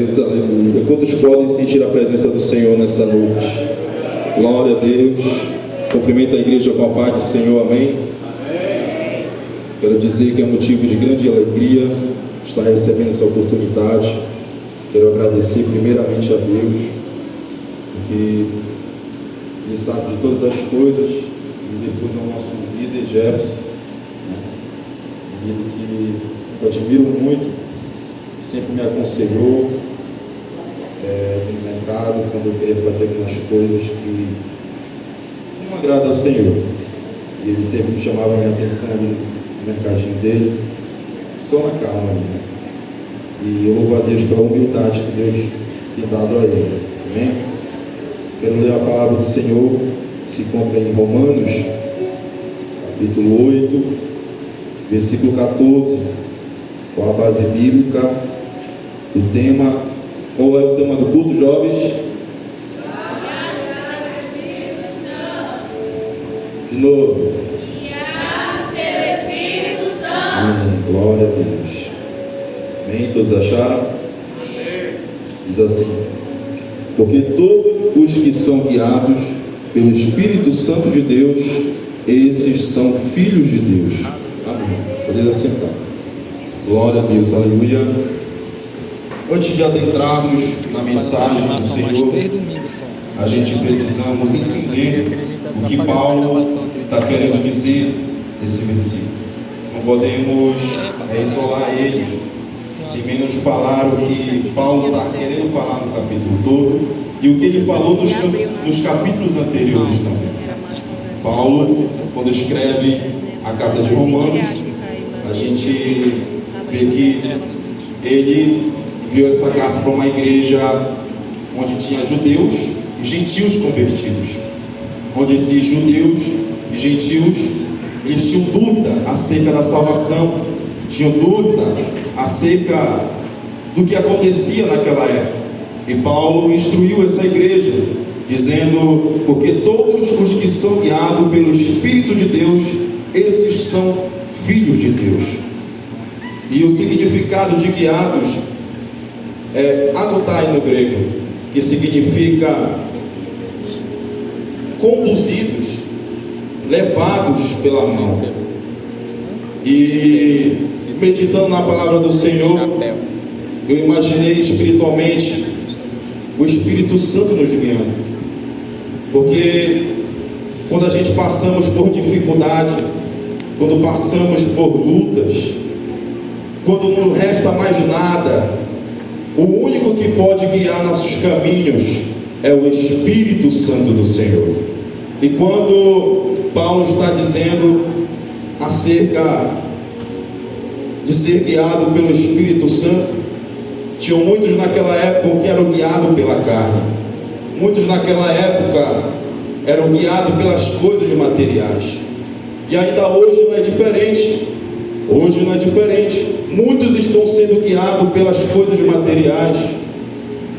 Deus, aleluia. Quantos podem sentir a presença do Senhor nessa noite? Glória a Deus. Cumprimento a igreja com a paz do Senhor, amém? Quero dizer que é motivo de grande alegria estar recebendo essa oportunidade. Quero agradecer primeiramente a Deus, que Ele sabe de todas as coisas, e depois ao nosso líder Jefferson, líder que eu admiro muito, sempre me aconselhou no mercado, quando eu queria fazer algumas coisas que não agradam ao Senhor. E ele sempre me chamava a minha atenção no mercadinho dele, só na calma ali, né? E eu louvo a Deus pela humildade que Deus tem dado a ele. Amém? Quero ler a palavra do Senhor, que se encontra em Romanos, capítulo 8, versículo 14, com a base bíblica do tema. Qual é o tema do culto, jovens? De novo. Amém. Glória a Deus. Amém. Todos acharam? Amém. Diz assim: porque todos os que são guiados pelo Espírito Santo de Deus, esses são filhos de Deus. Amém. Podeis assentar. Glória a Deus. Aleluia. Antes de adentrarmos na mensagem do Senhor, a gente precisamos entender o que Paulo está querendo dizer nesse versículo. Não podemos isolar ele, se menos falar o que Paulo está querendo falar no capítulo todo e o que ele falou nos capítulos anteriores também. Paulo, quando escreve a carta de Romanos, a gente vê que ele enviou essa carta para uma igreja onde tinha judeus e gentios convertidos, onde esses judeus e gentios, eles tinham dúvida acerca da salvação, tinham dúvida acerca do que acontecia naquela época. E Paulo instruiu essa igreja, dizendo: porque todos os que são guiados pelo Espírito de Deus, esses são filhos de Deus. E o significado de guiados é adotai no grego, que significa conduzidos, levados pela mão. E meditando na palavra do Senhor, eu imaginei espiritualmente o Espírito Santo nos guiando, porque quando a gente passamos por dificuldade, quando passamos por lutas, quando não resta mais nada, o único que pode guiar nossos caminhos é o Espírito Santo do Senhor. E quando Paulo está dizendo acerca de ser guiado pelo Espírito Santo, tinham muitos naquela época que eram guiados pela carne, muitos naquela época eram guiados pelas coisas materiais, e ainda hoje não é diferente. Hoje não é diferente. Muitos estão sendo guiados pelas coisas materiais,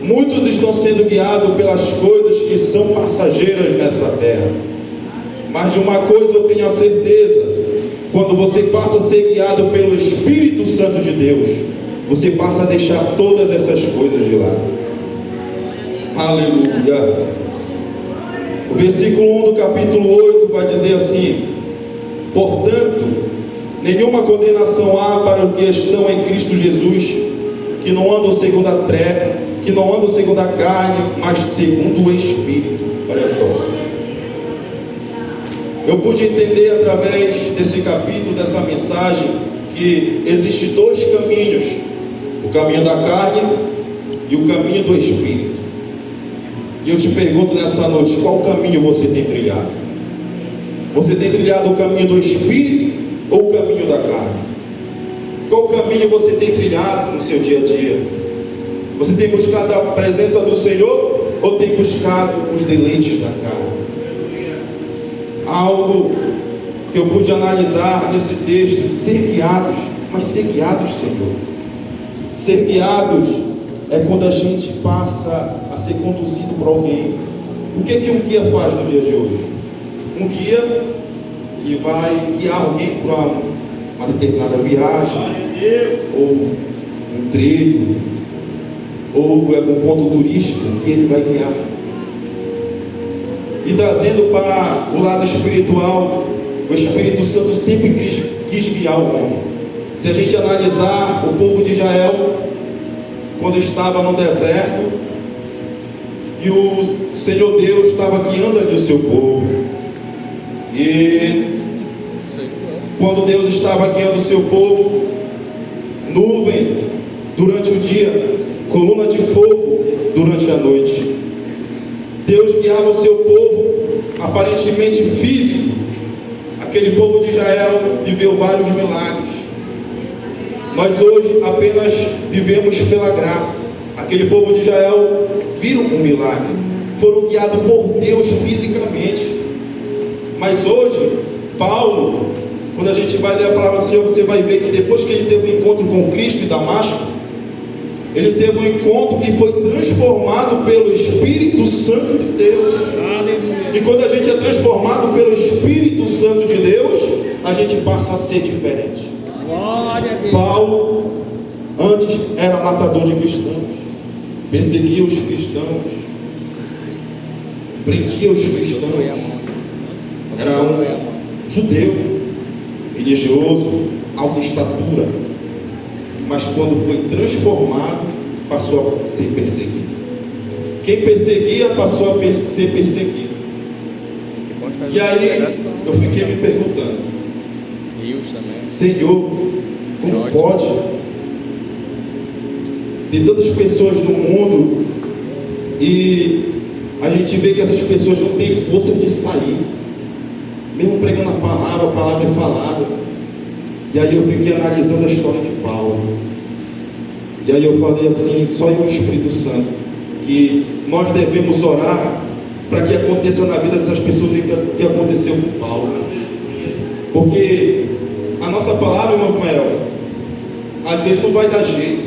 muitos estão sendo guiados pelas coisas que são passageiras nessa terra. Mas de uma coisa eu tenho a certeza: quando você passa a ser guiado pelo Espírito Santo de Deus, você passa a deixar todas essas coisas de lado. Aleluia. O versículo 1 do capítulo 8 vai dizer assim: portanto, nenhuma condenação há para os que estão em Cristo Jesus, que não andam segundo a carne, mas segundo o Espírito. Olha só. Eu pude entender através desse capítulo, dessa mensagem, que existem dois caminhos: o caminho da carne e o caminho do Espírito. E eu te pergunto nessa noite: qual caminho você tem trilhado? Você tem trilhado o caminho do Espírito ou o caminho da carne? Qual caminho você tem trilhado no seu dia a dia? Você tem buscado a presença do Senhor ou tem buscado os deleites da carne? Algo que eu pude analisar nesse texto: ser guiados. Mas ser guiados, Senhor, ser guiados é quando a gente passa a ser conduzido por alguém. O que um guia faz no dia de hoje? Um guia, ele vai guiar alguém para uma determinada viagem ou um trilho, ou é um ponto turístico que Ele vai guiar. E trazendo para o lado espiritual, o Espírito Santo sempre quis guiar o homem. Se a gente analisar o povo de Israel, quando estava no deserto, e o Senhor Deus estava guiando ali o seu povo, e quando Deus estava guiando o seu povo, nuvem durante o dia, coluna de fogo durante a noite. Deus guiava o seu povo, aparentemente físico. Aquele povo de Israel viveu vários milagres. Nós hoje apenas vivemos pela graça. Aquele povo de Israel viram um milagre, foram guiados por Deus fisicamente. Mas hoje, Paulo, quando a gente vai ler a palavra do Senhor, você vai ver que depois que ele teve um encontro com Cristo em Damasco, ele teve um encontro que foi transformado pelo Espírito Santo de Deus. E quando a gente é transformado pelo Espírito Santo de Deus, a gente passa a ser diferente. Paulo antes era matador de cristãos, perseguia os cristãos, prendia os cristãos, era um judeu, religioso, alta estatura, mas quando foi transformado, passou a ser perseguido. Quem perseguia passou a ser perseguido. E aí eu fiquei me perguntando, Senhor, como pode? Tem tantas pessoas no mundo e a gente vê que essas pessoas não têm força de sair, mesmo pregando a palavra é falada. E aí eu fiquei analisando a história de Paulo. E aí eu falei assim, só em o Espírito Santo, que nós devemos orar para que aconteça na vida dessas pessoas o que aconteceu com Paulo. Porque a nossa palavra, meu irmão, às vezes não vai dar jeito,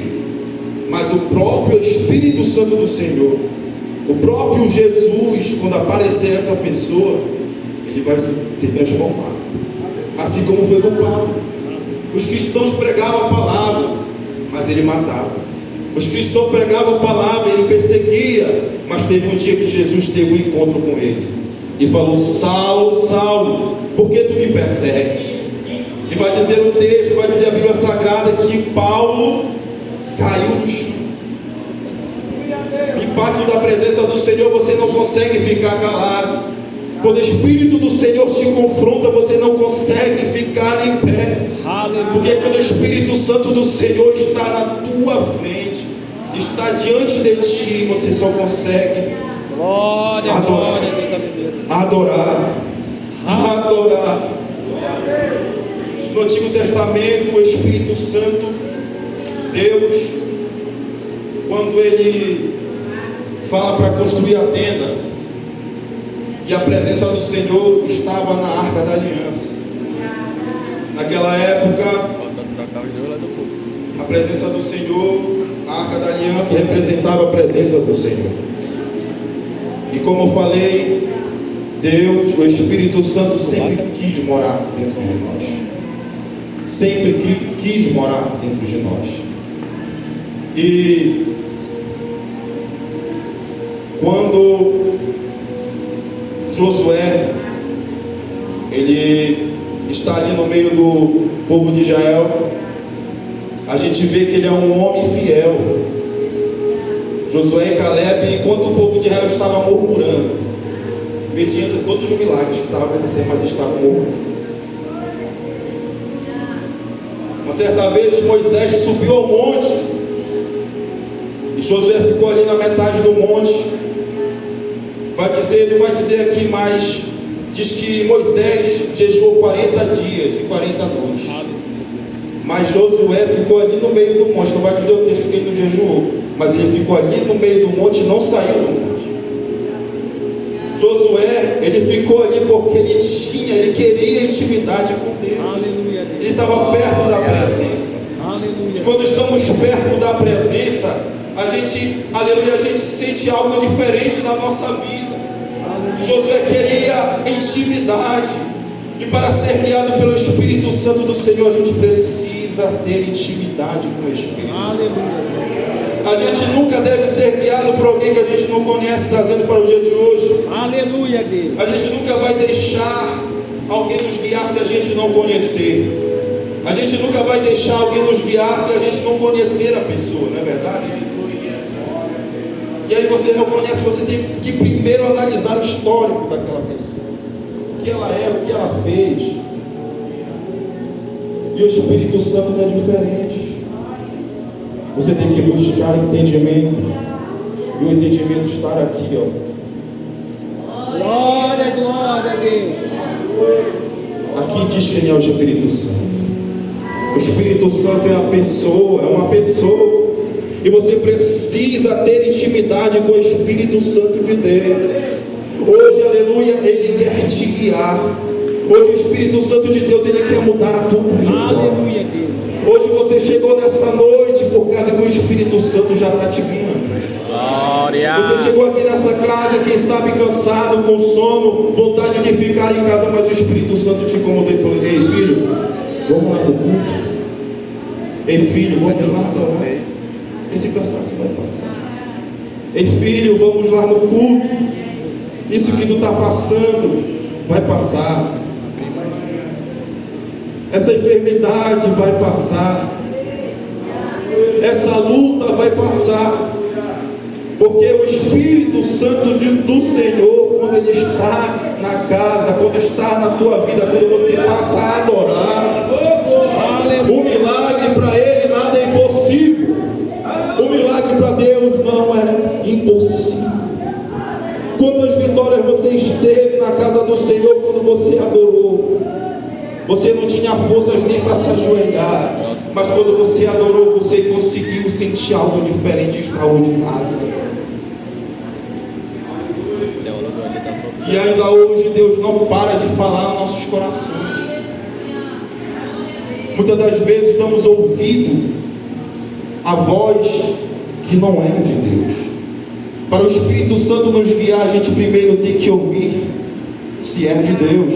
mas o próprio Espírito Santo do Senhor, o próprio Jesus, quando aparecer essa pessoa, ele vai se transformar, assim como foi com Paulo. Os cristãos pregavam a palavra, mas ele matava. Os cristãos pregavam a palavra, ele perseguia, mas teve um dia que Jesus teve um encontro com ele e falou: Saulo, Saulo, por que tu me persegues? E vai dizer o texto, vai dizer a Bíblia Sagrada, que Paulo caiu no chão. O impacto da presença do Senhor, você não consegue ficar calado. Quando o Espírito do Senhor te confronta, você não consegue ficar em pé. Porque quando o Espírito Santo do Senhor está na tua frente, está diante de ti, você só consegue adorar. No Antigo Testamento, o Espírito Santo, Deus, quando ele fala para construir a tenda, e a presença do Senhor estava na Arca da Aliança. Naquela época, a presença do Senhor, a Arca da Aliança representava a presença do Senhor. E como eu falei, Deus, o Espírito Santo sempre quis morar dentro de nós. Sempre quis morar dentro de nós. E quando Josué, ele está ali no meio do povo de Israel, a gente vê que ele é um homem fiel. Josué e Caleb, enquanto o povo de Israel estava murmurando, mediante todos os milagres que estavam acontecendo, mas eles estavam murmurando. Uma certa vez Moisés subiu ao monte e Josué ficou ali na metade do monte. Não vai dizer aqui, mas diz que Moisés jejuou 40 dias e 40 noites. Mas Josué ficou ali no meio do monte. Não vai dizer o texto que ele não jejuou, mas ele ficou ali no meio do monte e não saiu do monte. Josué, ele ficou ali porque ele queria intimidade com Deus. Ele estava perto da presença. E quando estamos perto da presença, a gente sente algo diferente na nossa vida. Josué queria intimidade, e para ser guiado pelo Espírito Santo do Senhor, a gente precisa ter intimidade com o Espírito Santo. A gente nunca deve ser guiado por alguém que a gente não conhece, trazendo para o dia de hoje. Aleluia, Deus. A gente nunca vai deixar alguém nos guiar se a gente não conhecer. A gente nunca vai deixar alguém nos guiar se a gente não conhecer a pessoa, não é verdade? E aí você não conhece, você tem que primeiro analisar o histórico daquela pessoa, o que ela é, o que ela fez. E o Espírito Santo não é diferente. Você tem que buscar entendimento, e o entendimento está aqui, ó. Glória, glória a Deus. Aqui diz quem é o Espírito Santo. O Espírito Santo é a pessoa, é uma pessoa. E você precisa ter intimidade com o Espírito Santo de Deus. Hoje, aleluia, Ele quer te guiar. Hoje o Espírito Santo de Deus, Ele quer mudar a tua trajetória. Aleluia, Deus. Hoje você chegou nessa noite por causa que o Espírito Santo já está te guiando. Glória. Você chegou aqui nessa casa, quem sabe cansado, com sono, vontade de ficar em casa, mas o Espírito Santo te incomodou e falou: ei filho, vamos lá para o culto. Ei filho, vamos lá adorar. Esse cansaço vai passar. Ei filho, vamos lá no culto. Isso que tu está passando vai passar. Essa enfermidade vai passar. Essa luta vai passar. Porque o Espírito Santo do Senhor, quando Ele está na casa, quando está na tua vida, quando você passa a adorar, o milagre para Ele nada é impossível. O milagre para Deus não é impossível. Quantas vitórias você esteve na casa do Senhor quando você adorou? Você não tinha forças nem para se ajoelhar, mas quando você adorou, você conseguiu sentir algo diferente, extraordinário. E ainda hoje Deus não para de falar nos nossos corações. Muitas das vezes damos ouvido a voz que não é de Deus. Para o Espírito Santo nos guiar, a gente primeiro tem que ouvir se é de Deus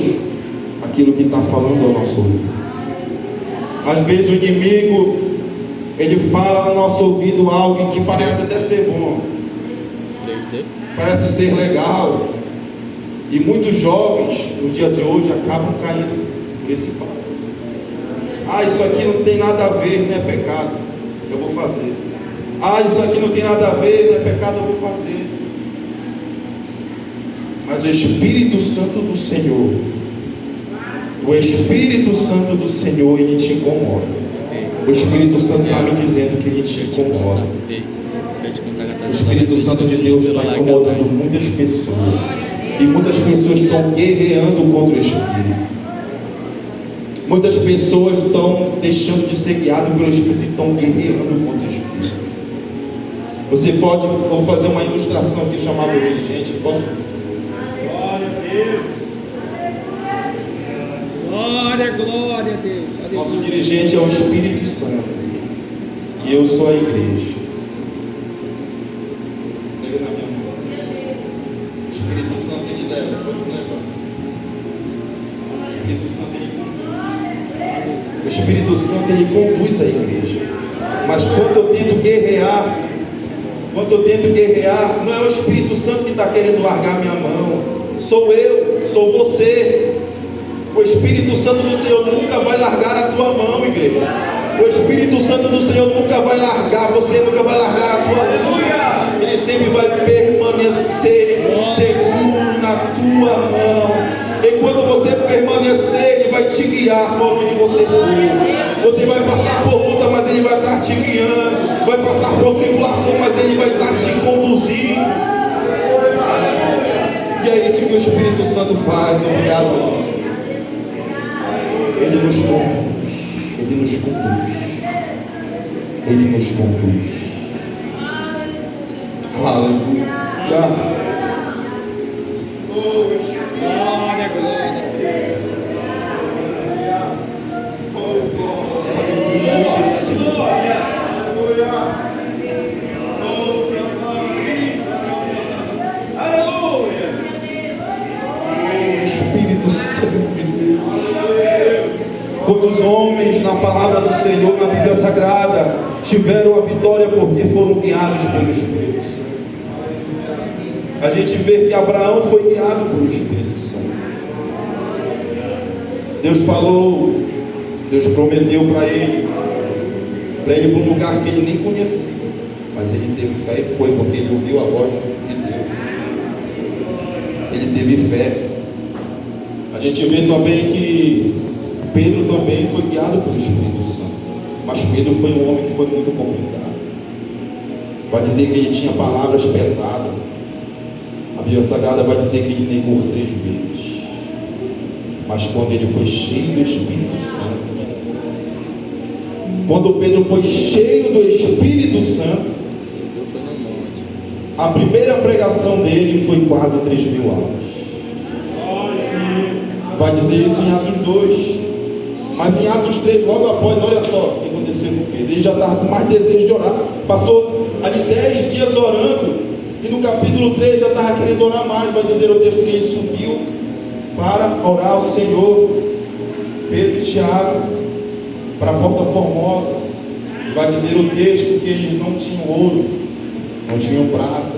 aquilo que está falando ao nosso ouvido. Às vezes o inimigo, ele fala ao nosso ouvido algo que parece até ser bom, parece ser legal, e muitos jovens nos dias de hoje acabam caindo por esse fato. Ah, isso aqui não tem nada a ver, não é pecado, eu vou fazer. Ah, isso aqui não tem nada a ver, não é pecado, eu vou fazer. Mas o Espírito Santo do Senhor, o Espírito Santo do Senhor, Ele te incomoda. O Espírito Santo está me dizendo que Ele te incomoda. O Espírito Santo de Deus está incomodando muitas pessoas. E muitas pessoas estão guerreando contra o Espírito. Muitas pessoas estão deixando de ser guiadas pelo Espírito e estão guerreando contra o Espírito. Você pode, vou fazer uma ilustração aqui, chamar meu dirigente. Posso? Glória a Deus. Glória, glória a Deus. Nosso dirigente é o Espírito Santo. E eu sou a igreja. Pega na minha mão. O Espírito Santo, Ele leva. Pode me levar. O Espírito Santo, Ele conduz. O Espírito Santo, Ele conduz a igreja. Mas quando eu tento guerrear, não é o Espírito Santo que está querendo largar minha mão. Sou eu, sou você. O Espírito Santo do Senhor nunca vai largar a tua mão, igreja. O Espírito Santo do Senhor nunca vai largar, você nunca vai largar a tua mão. Ele sempre vai permanecer seguro na tua mão. E quando você permanecer, Ele vai te guiar por onde você for. Você vai passar por luta, mas Ele vai estar te guiando. Vai passar por tribulação, mas Ele vai estar te conduzindo. E é isso que o Espírito Santo faz. Obrigado, Jesus. Ele nos conduz. Ele nos conduz. Ele nos conduz. Aleluia. Glória, glória. Espírito Santo de Deus, Quantos homens na palavra do Senhor, na Bíblia Sagrada, tiveram a vitória porque foram guiados pelo Espírito Santo. A gente vê que Abraão foi guiado pelo Espírito Santo. Deus falou, Deus prometeu para ele para um lugar que ele nem conhecia, mas ele teve fé e foi, porque ele ouviu a voz de Deus. Ele teve fé. A gente vê também que Pedro também foi guiado pelo Espírito Santo, mas Pedro foi um homem que foi muito complicado. Vai dizer que ele tinha palavras pesadas. A Bíblia Sagrada vai dizer que ele negou 3 vezes. Mas quando ele foi cheio do Espírito Santo, quando Pedro foi cheio do Espírito Santo, a primeira pregação dele foi quase 3.000 almas. Vai dizer isso em Atos 2. Mas em Atos 3, logo após, olha só o que aconteceu com Pedro. Ele já estava com mais desejo de orar. Passou ali 10 dias orando, e no capítulo 3 já estava querendo orar mais. Vai dizer o texto que ele subiu para orar ao Senhor. Pedro e Tiago, para a Porta Formosa. Vai dizer o texto que eles não tinham ouro, não tinham prata.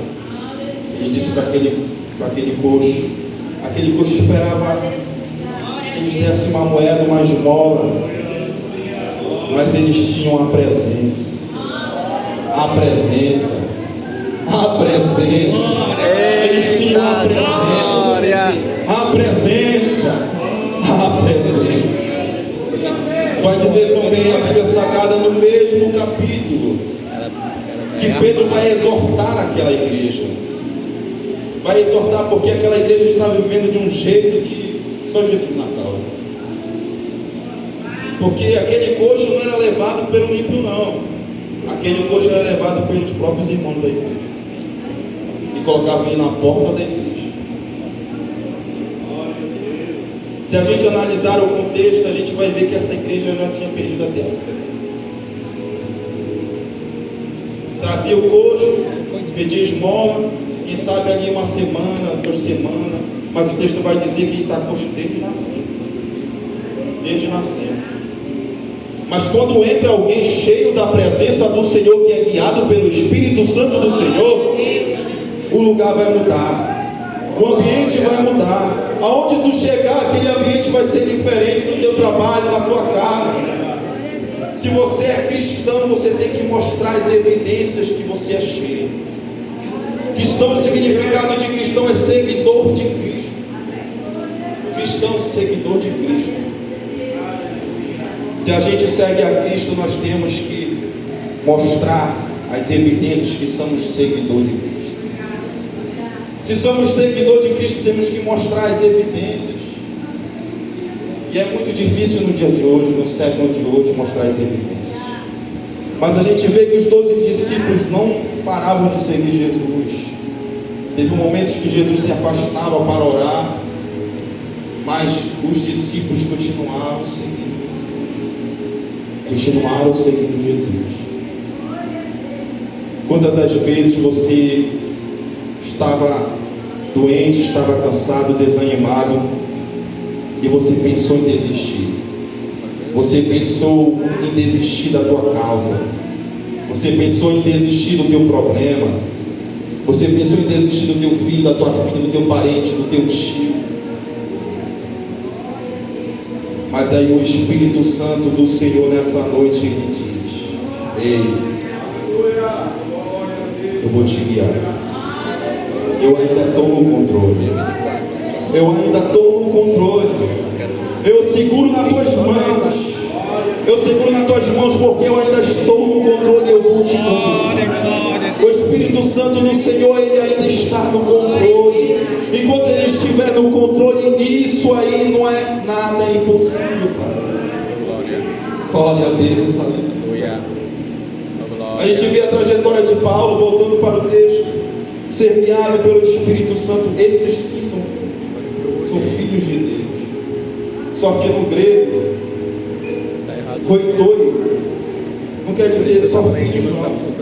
Ele disse para aquele coxo esperava que eles dessem uma moeda, uma esmola, mas eles tinham a presença. A presença. A presença. Eles tinham a presença. A presença. A presença. Vai dizer também a Bíblia Sagrada no mesmo capítulo que Pedro vai exortar aquela igreja. Vai exortar porque aquela igreja está vivendo de um jeito que só Jesus na causa. Porque aquele coxo não era levado pelo ímpio, não. Aquele coxo era levado pelos próprios irmãos da igreja e colocavam ele na porta da igreja. Se a gente analisar o contexto, a gente vai ver que essa igreja já tinha perdido até a fé. Trazia o coxo, pedia esmola, quem sabe ali uma semana, 2 semanas, mas o texto vai dizer que ele está coxo desde nascença. Desde nascença. Mas quando entra alguém cheio da presença do Senhor, que é guiado pelo Espírito Santo do Senhor, o lugar vai mudar, o ambiente vai mudar. Aonde tu chegar, aquele ambiente vai ser diferente no teu trabalho, na tua casa. Se você é cristão, você tem que mostrar as evidências que você é cheio. Cristão, o significado de cristão é seguidor de Cristo. Cristão, seguidor de Cristo. Se a gente segue a Cristo, nós temos que mostrar as evidências que somos seguidor de Cristo. Se somos seguidor de Cristo, temos que mostrar as evidências. E é muito difícil no dia de hoje, no século de hoje, mostrar as evidências. Mas a gente vê que os 12 discípulos não paravam de seguir Jesus. Teve momentos que Jesus se afastava para orar, mas os discípulos continuaram seguindo Jesus. Continuaram seguindo Jesus. Quantas das vezes você estava doente, estava cansado, desanimado, e você pensou em desistir? Você pensou em desistir da tua causa. Você pensou em desistir do teu problema. Você pensou em desistir do teu filho, da tua filha, do teu parente, do teu tio. Mas aí o Espírito Santo do Senhor nessa noite lhe diz: ei, eu vou te guiar. Eu ainda estou no controle. Eu ainda estou no controle. Eu seguro nas tuas mãos. Eu seguro nas tuas mãos porque eu ainda estou no controle. Eu vou te conduzir. O Espírito Santo do Senhor, ele ainda está no controle. Enquanto ele estiver no controle, isso aí não é nada impossível, Pai. Glória a Deus. Aleluia. A gente vê a trajetória de Paulo, voltando para o texto, ser guiado pelo Espírito Santo. Esses sim são filhos. São filhos de Deus. Só que no grego, koitoi não quer dizer só filhos, não.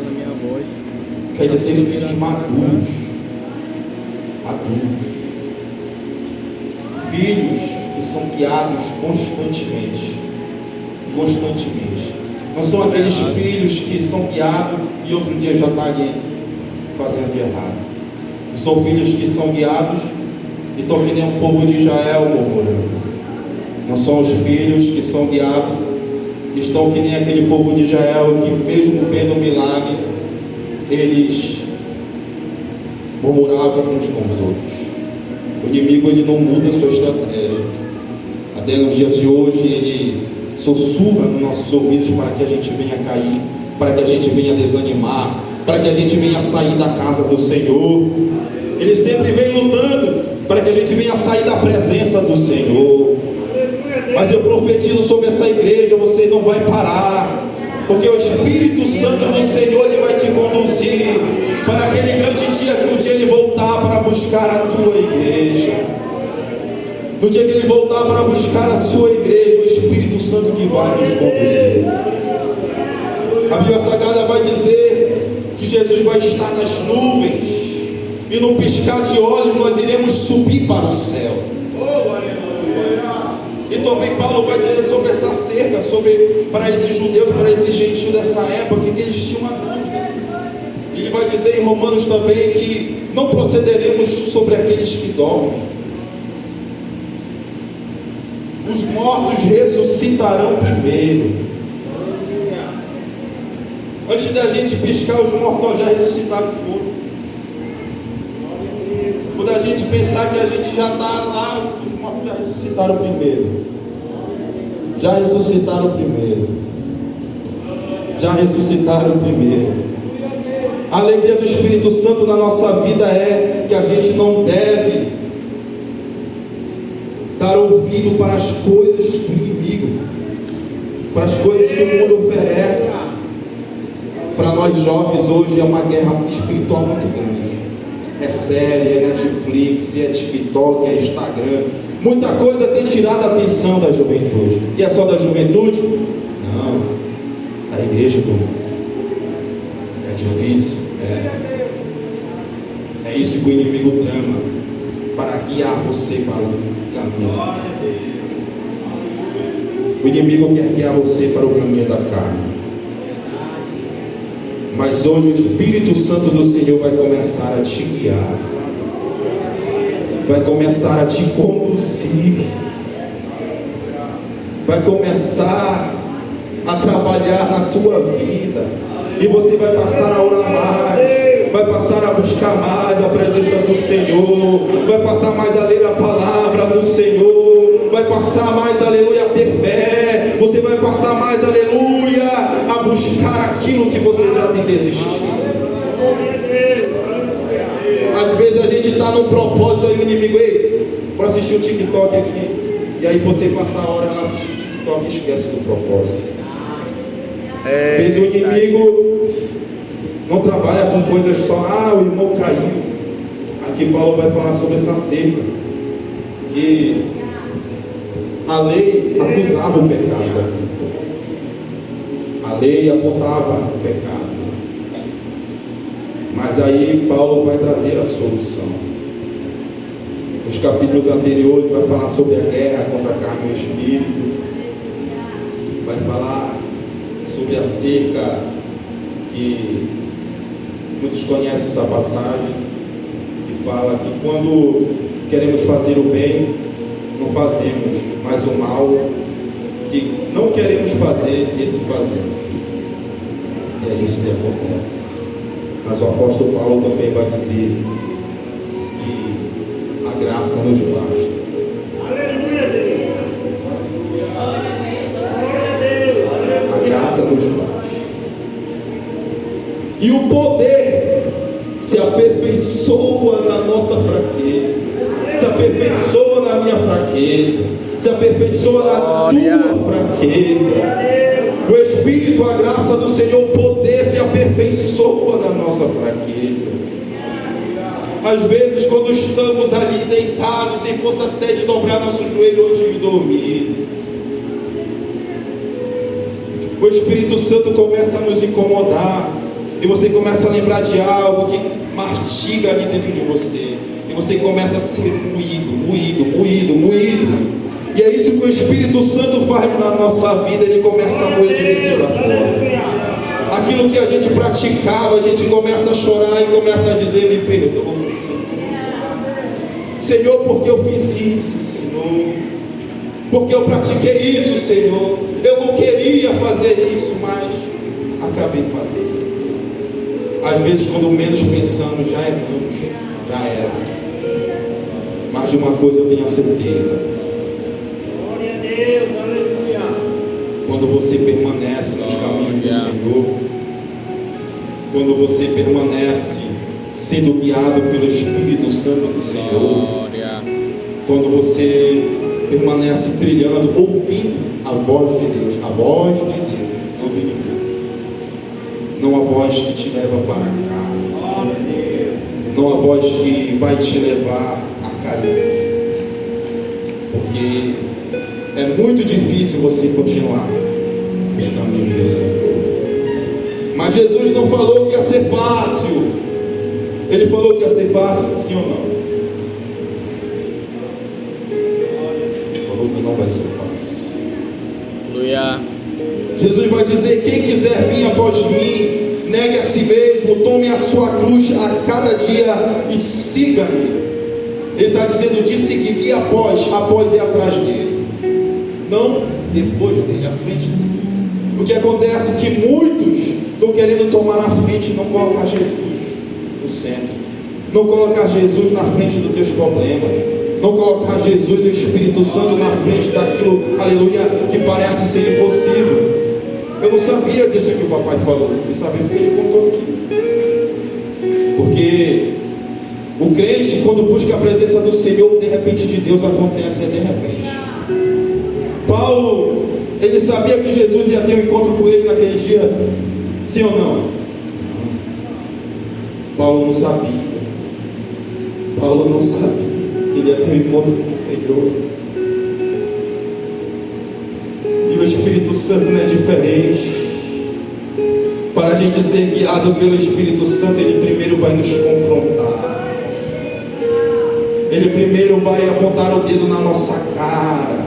Quer dizer filhos maduros. Maduros. Filhos que são guiados constantemente. constantemente. Não são aqueles filhos que são guiados e outro dia já está ali fazendo de errado. São filhos que são guiados e estão que nem um povo de Israel murmurando. Não são os filhos que são guiados e estão que nem aquele povo de Israel que mesmo vendo o milagre, eles murmuravam uns com os outros. O inimigo, ele não muda a sua estratégia. Até nos dias de hoje ele sussurra nos nossos ouvidos para que a gente venha cair, para que a gente venha desanimar, para que a gente venha sair da casa do Senhor. Ele sempre vem lutando para que a gente venha sair da presença do Senhor. Mas eu profetizo sobre essa igreja, você não vai parar, porque o Espírito Santo do Senhor, ele vai te conduzir para aquele grande dia, que um dia ele voltar para buscar a tua igreja. No dia que ele voltar para buscar a sua igreja, o Espírito Santo que vai nos conduzir. A Bíblia Sagrada vai dizer que Jesus vai estar nas nuvens, e no piscar de olhos nós iremos subir para o céu. E também Paulo vai dizer sobre essa cerca, para esses judeus, para esses gentios dessa época, que eles tinham uma dúvida. Ele vai dizer em Romanos também que não procederemos sobre aqueles que dormem. Os mortos ressuscitarão primeiro. Antes da gente piscar, os mortos já ressuscitaram foram. Quando a gente pensar que a gente já está lá, os mortos já ressuscitaram primeiro. Já ressuscitaram primeiro. Já ressuscitaram primeiro. A alegria do Espírito Santo na nossa vida é que a gente não deve dar ouvido para as coisas do inimigo, para as coisas que o mundo oferece. Para nós jovens hoje é uma guerra espiritual muito grande. É série, é Netflix, é TikTok, é Instagram. Muita coisa tem tirado a atenção da juventude. E é só da juventude? Não. A igreja também. É difícil. É isso que o inimigo trama, para guiar você para o caminho. O inimigo quer guiar você para o caminho da carne. Mas hoje o Espírito Santo do Senhor vai começar a te guiar, vai começar a te conduzir, vai começar a trabalhar na tua vida, e você vai passar a orar mais, vai passar a buscar mais a presença do Senhor, vai passar mais a ler a palavra do Senhor, vai passar mais, aleluia, a ter fé, você vai passar mais, aleluia, a buscar aquilo que você já tem desistido. Às vezes a gente está num propósito e o inimigo, para assistir o TikTok aqui, e aí você passa a hora lá assistindo o TikTok e esquece do propósito. Às vezes o inimigo não trabalha com coisas só, o irmão caiu. Aqui Paulo vai falar sobre essa cerca, que a lei acusava o pecado daquilo. A lei apontava o pecado. Mas aí Paulo vai trazer a solução. Nos capítulos anteriores vai falar sobre a guerra contra a carne e o espírito. Vai falar sobre a cerca, que muitos conhecem essa passagem, que fala que quando queremos fazer o bem, não fazemos, mas o mal que não queremos fazer, esse fazemos. E é isso que acontece. Mas o apóstolo Paulo também vai dizer que a graça nos basta. A graça nos basta. E o poder se aperfeiçoa na nossa fraqueza, se aperfeiçoa na minha fraqueza, se aperfeiçoa na tua fraqueza. O Espírito, a graça do Senhor, o poder se aperfeiçoa na nossa fraqueza. Às vezes, quando estamos ali deitados, sem força até de dobrar nosso joelho antes de dormir, o Espírito Santo começa a nos incomodar, e você começa a lembrar de algo que mastiga ali dentro de você, e você começa a ser moído. E é isso que o Espírito Santo faz na nossa vida. Ele começa a moer de dentro para fora. Aquilo que a gente praticava, a gente começa a chorar e começa a dizer: me perdoa, Senhor, porque eu fiz isso, Senhor, porque eu pratiquei isso, Senhor. Eu não queria fazer isso, mas acabei fazendo. Às vezes, quando menos pensamos, já erramos, já era. Mas de uma coisa eu tenho a certeza: Glória a Deus, aleluia. quando você permanece nos caminhos do Senhor, quando você permanece sendo guiado pelo Espírito Santo do Senhor, quando você permanece trilhando, ouvindo a voz de Deus, não do inimigo, não a voz que te leva para cá, não a voz que vai te levar a cair, porque é muito difícil você continuar nos caminhos do Senhor. Mas Jesus não falou que ia ser fácil. Ele falou que ia ser fácil, sim ou não? Ele falou que não vai ser fácil. Aleluia. Jesus vai dizer: quem quiser vir após mim, negue a si mesmo, tome a sua cruz a cada dia e siga-me. Ele está dizendo de seguir, e após é atrás dele, não depois dele, à frente dele. O que acontece é que muitos estão querendo tomar a frente e não colocar Jesus no centro, não colocar Jesus na frente dos teus problemas, não colocar Jesus e o Espírito Santo na frente daquilo, aleluia, que parece ser impossível. Eu não sabia disso que o papai falou, fui saber porque ele contou aqui. Porque o crente, quando busca a presença do Senhor, de repente de Deus acontece, de repente. Paulo, ele sabia que Jesus ia ter um encontro com ele naquele dia, sim ou não? Paulo não sabia. Paulo não sabia que ele ia ter um encontro com o Senhor. E o Espírito Santo não é diferente. Para a gente ser guiado pelo Espírito Santo, ele primeiro vai nos confrontar. Ele primeiro vai apontar o dedo na nossa cara,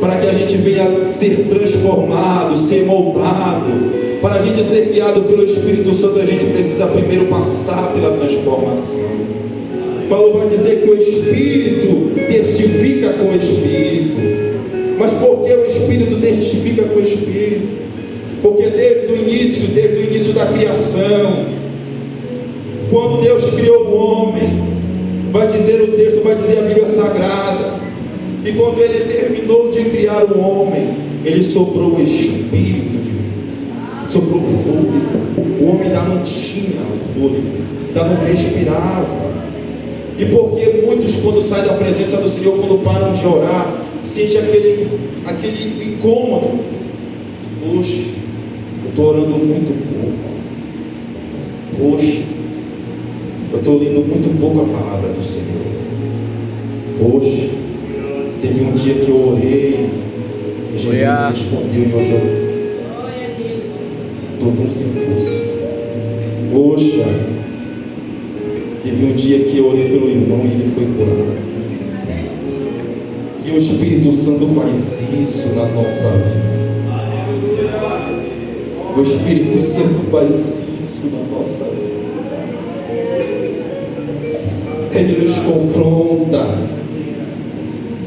para que a gente venha ser transformado, ser moldado. Para a gente ser guiado pelo Espírito Santo, a gente precisa primeiro passar pela transformação. Paulo vai dizer que o Espírito testifica com o Espírito. Mas por que o Espírito testifica com o Espírito? Porque desde o início da criação, quando Deus criou o homem, vai dizer o texto, vai dizer a Bíblia Sagrada, que quando ele terminou de criar o homem, ele soprou o Espírito de vida, soprou o fôlego. O homem ainda não tinha o fôlego, ainda não respirava. E porque muitos, quando saem da presença do Senhor, quando param de orar, sentem aquele incômodo. Poxa, eu estou orando muito pouco. Poxa, eu estou lendo muito pouco a palavra do Senhor. Poxa, teve um dia que eu orei e Jesus me respondeu e hoje eu estou tão sem força. Poxa, teve um dia que eu orei pelo irmão e ele foi curado. E o Espírito Santo faz isso na nossa vida. O Espírito Santo faz isso na nossa vida. Ele nos confronta.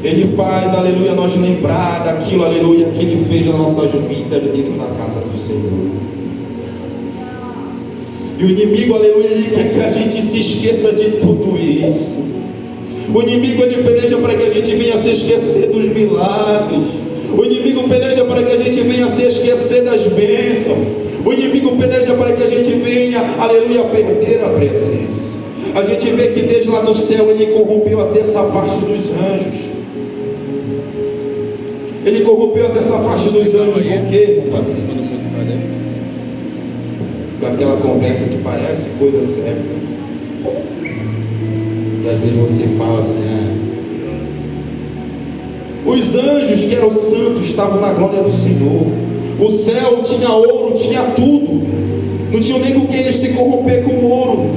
Ele faz, aleluia, nós lembrar daquilo, aleluia, que Ele fez nas nossas vidas dentro da casa do Senhor. E o inimigo, aleluia, ele quer que a gente se esqueça de tudo isso. O inimigo, ele peleja para que a gente venha se esquecer dos milagres. O inimigo peleja para que a gente venha se esquecer das bênçãos. O inimigo peleja para que a gente venha, aleluia, perder a presença. A gente vê que desde lá do céu ele corrompeu até essa parte dos anjos. Ele corrompeu até essa parte dos anjos. Por quê, meu Patrício? Com aquela conversa que parece coisa séria. E às vezes você fala assim, Os anjos que eram santos estavam na glória do Senhor. O céu tinha ouro, tinha tudo. Não tinha nem com que eles se corromper com ouro.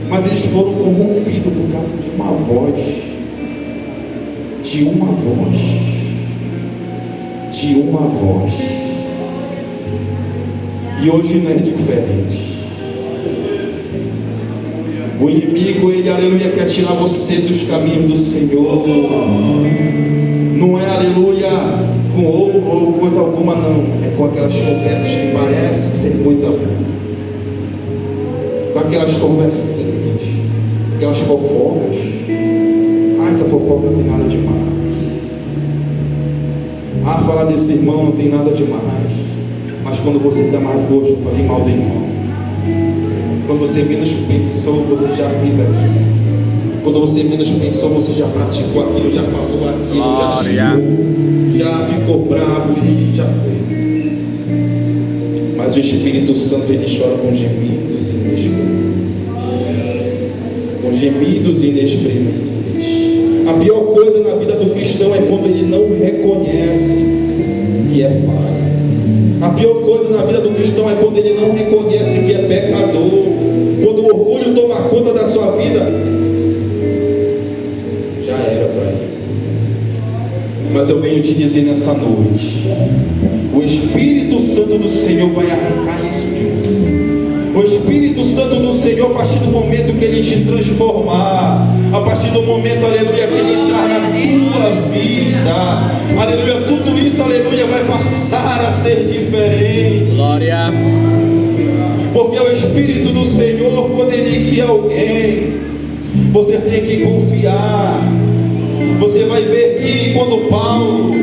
Mas eles foram corrompidos por causa de uma voz. de uma voz. De uma voz. E hoje não é diferente. O inimigo, ele, aleluia, quer tirar você dos caminhos do Senhor. Não é, aleluia, com ouro ou coisa alguma, não. É com aquelas conversas que parecem ser coisa boa. Com aquelas conversinhas, aquelas fofocas. Ah, essa fofoca não tem nada demais. Ah, falar desse irmão não tem nada demais. Mas quando você está mais poxa, eu falei mal do irmão. Quando você menos pensou, você já fez aquilo. Quando você menos pensou, você já praticou aquilo, já falou aquilo, já xingou, já ficou bravo e já foi. Mas o Espírito Santo, ele chora com gemidos inexprimíveis. Com gemidos inexprimíveis. A pior coisa na vida do cristão é quando ele não reconhece que é falho. A pior coisa na vida do cristão é quando ele não reconhece que é pecador. Quando o orgulho toma conta da sua vida, já era para ele. Mas eu venho te dizer nessa noite, o Espírito Santo do Senhor vai arrancar isso de você. O Espírito Santo do Senhor, a partir do momento que ele te transformar, a partir do momento, aleluia, que ele entrar na tua vida, aleluia, tudo isso, aleluia, vai passar a ser diferente. Glória. Porque o Espírito do Senhor, quando ele guia alguém, você tem que confiar. Você vai ver que quando Paulo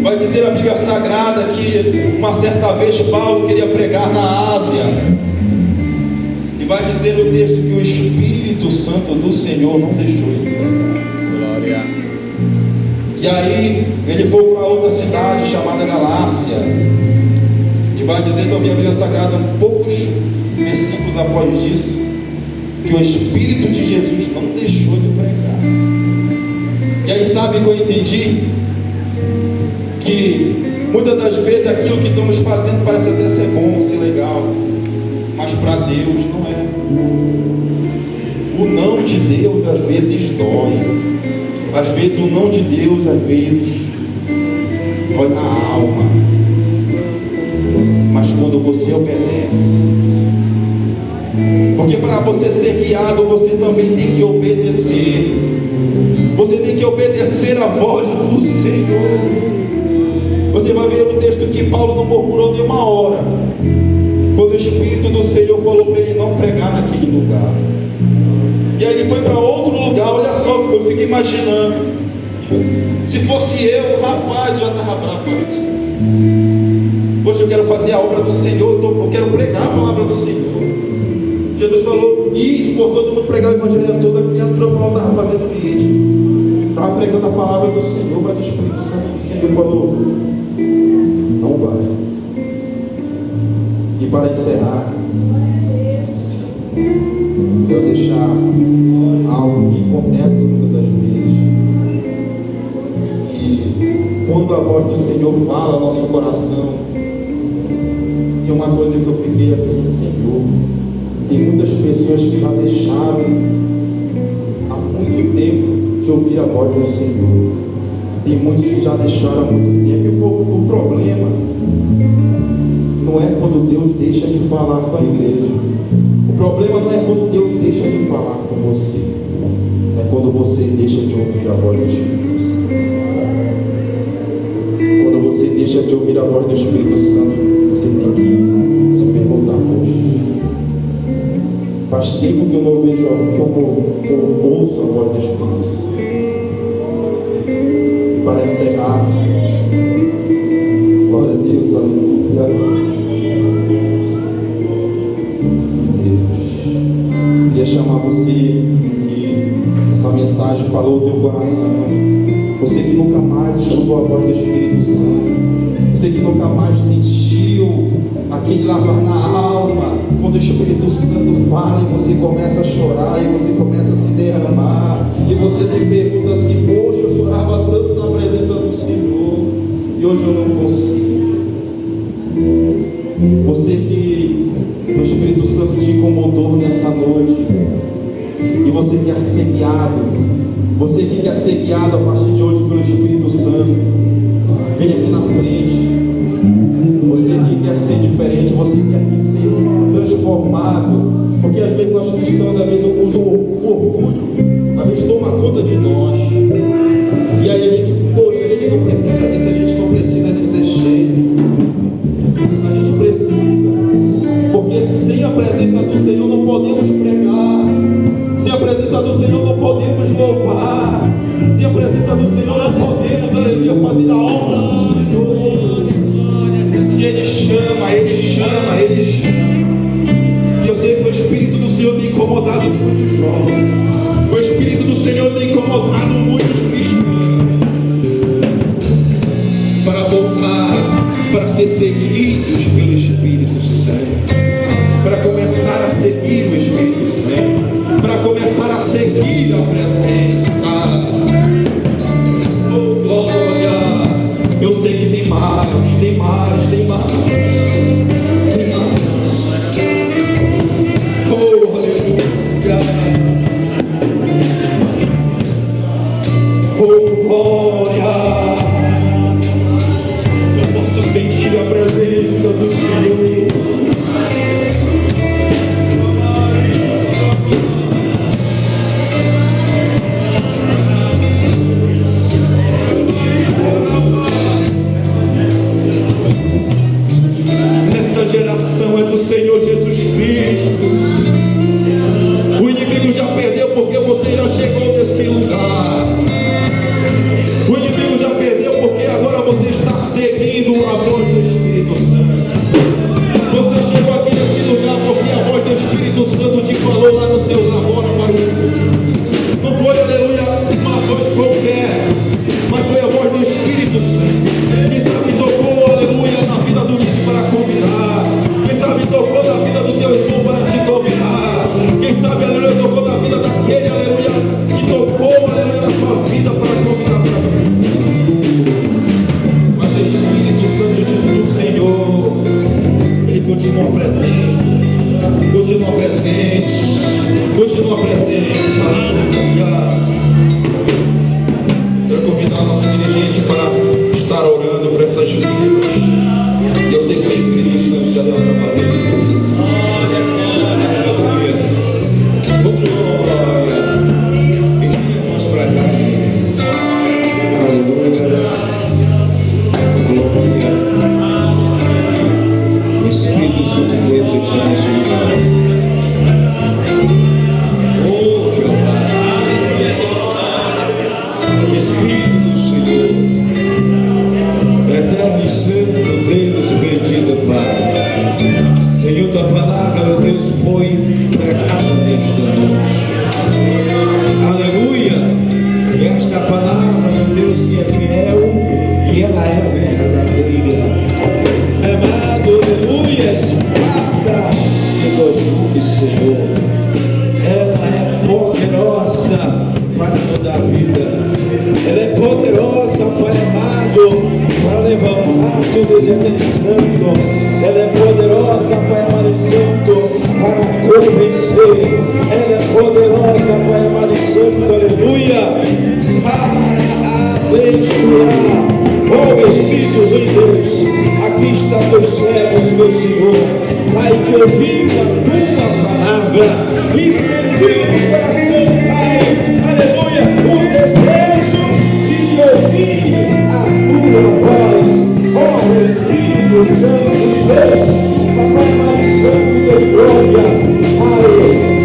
vai dizer a Bíblia Sagrada que uma certa vez Paulo queria pregar na Ásia, e vai dizer no texto que o Espírito Santo do Senhor não deixou ele pregar. Glória. E aí ele foi para outra cidade chamada Galácia, e vai dizer também a Bíblia Sagrada, poucos versículos após isso, que o Espírito de Jesus não deixou de pregar. E aí sabe o que eu entendi? Que muitas das vezes aquilo que estamos fazendo parece até ser bom, ser legal, mas para Deus não é. O não de Deus às vezes dói. Às vezes o não de Deus às vezes dói na alma. Mas quando você obedece, porque para você ser guiado, você também tem que obedecer. Você tem que obedecer a voz do Senhor. Você vai ver no texto que Paulo não murmurou nem uma hora, quando o Espírito do Senhor falou para ele não pregar naquele lugar. E aí ele foi para outro lugar. Olha só, eu fico imaginando, se fosse eu, rapaz, eu já estava bravo. Hoje eu quero fazer a obra do Senhor, eu quero pregar a palavra do Senhor. Jesus falou, ide por todo mundo pregar o evangelho todo. A criatura Paulo estava fazendo isso, estava pregando a palavra do Senhor, mas o Espírito Santo do Senhor falou, não vai. E para encerrar, quero deixar algo que acontece muitas das vezes, que quando a voz do Senhor fala ao nosso coração, tem uma coisa que eu fiquei assim, Senhor, tem muitas pessoas que já deixaram há muito tempo de ouvir a voz do Senhor. Tem muitos que já deixaram há muito tempo. E o problema não é quando Deus deixa de falar com a igreja. O problema não é quando Deus deixa de falar com você. É quando você deixa de ouvir a voz do Espírito Santo. Quando você deixa de ouvir a voz do Espírito Santo, você tem que se perguntar, poxa, faz tempo que eu não vejo, que eu ouço a voz do Espírito Santo. E para encerrar, glória a Deus, aleluia. Queria chamar você que essa mensagem falou o teu coração. Você que nunca mais escutou a voz do Espírito Santo. Você que nunca mais sentiu aquele lavar na alma, quando o Espírito Santo fala e você começa a chorar e você começa a se derramar, e você se pergunta assim, poxa, eu chorava tanto na presença do Senhor e hoje eu não consigo. Você que o Espírito Santo te incomodou nessa noite e você tem assemelhado Você que quer ser guiado a partir de hoje pelo Espírito Santo, vem aqui na frente. Você que quer ser diferente, você que quer aqui ser transformado. Porque às vezes nós cristãos, às vezes usam o orgulho, às vezes toma conta de nós. E aí a gente, poxa, a gente não precisa disso, a gente não precisa de ser cheio. A gente precisa. Porque sem a presença do Senhor não podemos pregar. Sem a presença do Senhor não podemos louvar. Sem a presença do Senhor não podemos, aleluia, fazer a obra do Senhor. E Ele chama, Ele chama, Ele chama. E eu sei que o Espírito do Senhor tem incomodado muitos jovens. O Espírito do Senhor tem incomodado muitos cristãos. Para voltar, para ser seguidos pelo Espírito Santo. Para começar a seguir o Espírito Santo. Para começar a seguir a presença. Oh glória! Eu sei que tem mais, tem mais, tem mais. Tem mais. Oh aleluia! Oh glória! Eu posso sentir a presença do Senhor. É do Senhor Jesus Cristo. O inimigo já perdeu porque você já chegou nesse lugar. O inimigo já perdeu porque agora você está seguindo a voz do Espírito Santo. Você chegou aqui nesse lugar porque a voz do Espírito Santo te falou lá no seu lar. Bora para o culto. Não foi, aleluia, uma voz qualquer, mas foi a voz do Espírito Santo. Quem sabe tocou, aleluia, na vida do menino para convidar. Quem sabe tocou na vida do teu irmão para te convidar. Quem sabe, aleluia, tocou na vida daquele, aleluia, que tocou, aleluia, na tua vida para convidar para mim. Mas o Espírito Santo do Senhor, Ele continua presente. Continua presente. Continua presente. Aleluia. Quero convidar o nosso dirigente para estar orando por essas vidas. E eu sei que o Espírito Santo já está trabalhando. Aleluia. Oh, glória. Quem tem irmãos para cá? Aleluia. Oh, glória. O Espírito Santo de Deus está nesse lugar. Oh, Jeová. O Espírito do Senhor. Eterno e Santo Deus, bendito Pai. Senhor, tua palavra, meu Deus, foi pregada nesta noite. Aleluia. Esta palavra, meu Deus, que é fiel e ela é verdadeira. Amado, aleluia, espada de dois gumes, Senhor. Ela é poderosa para mudar a vida. Ela é poderosa, Pai amado, para levantar seu desejo santo. Ela é poderosa, Pai amado santo, para convencer. Ela é poderosa, Pai amado santo, aleluia, para abençoar. Oh Espírito de Deus, aqui está teus servos, meu Senhor. Pai, que ouviu a tua palavra e sentiu no coração, Pai, aleluia, o desejo de ouvir a tua voz. Oh Espírito Santo de Deus, Papai Pai Santo de glória, Pai,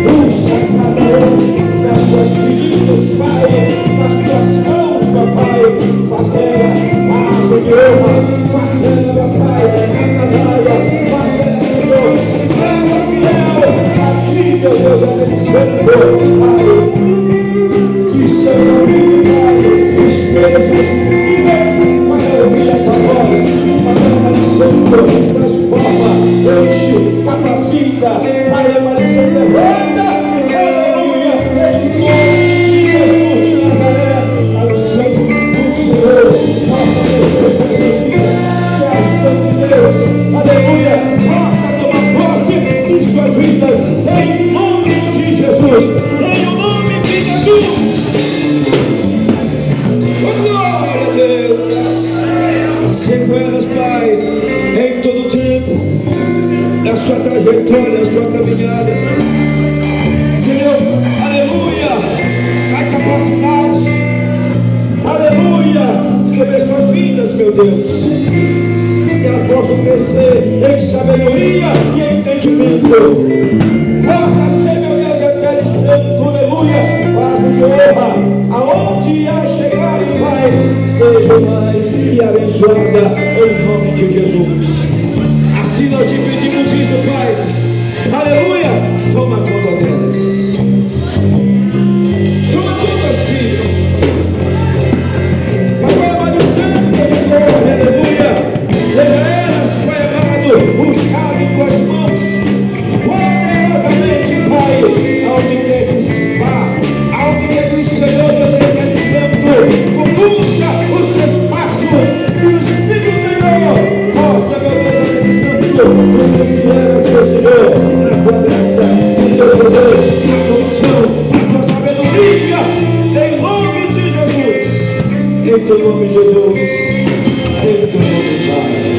usa cada um das tuas feridas, Pai, nas tuas mãos, Papai, faz dela vaso de honra, faz dela, Papai, atalaia, faz dela, Senhor, serva fiel a ti, meu Deus, Santo. crescer em sabedoria e entendimento. Possa ser, meu Deus eterno e santo, aleluia, vaso de honra, aonde a chegar, Pai, seja mais e abençoada em nome de Jesus. Assim nós te pedimos isso, Pai, aleluia, toma conta delas, toma conta das vidas, Pai amado santo, de glória, aleluia, seja elas, Pai amado, usado com as mãos, poderosamente, Pai, aonde quer que vá, aonde quer que o Senhor, Deus eterno e santo, conduz os seus passos, e o Espírito do Senhor possa, meu Deus eterno e santo, conduzir elas, meu Senhor, na tua graça, no teu poder, na tua unção, na tua sabedoria, em nome de Jesus, em teu nome, Jesus, em teu nome, Pai.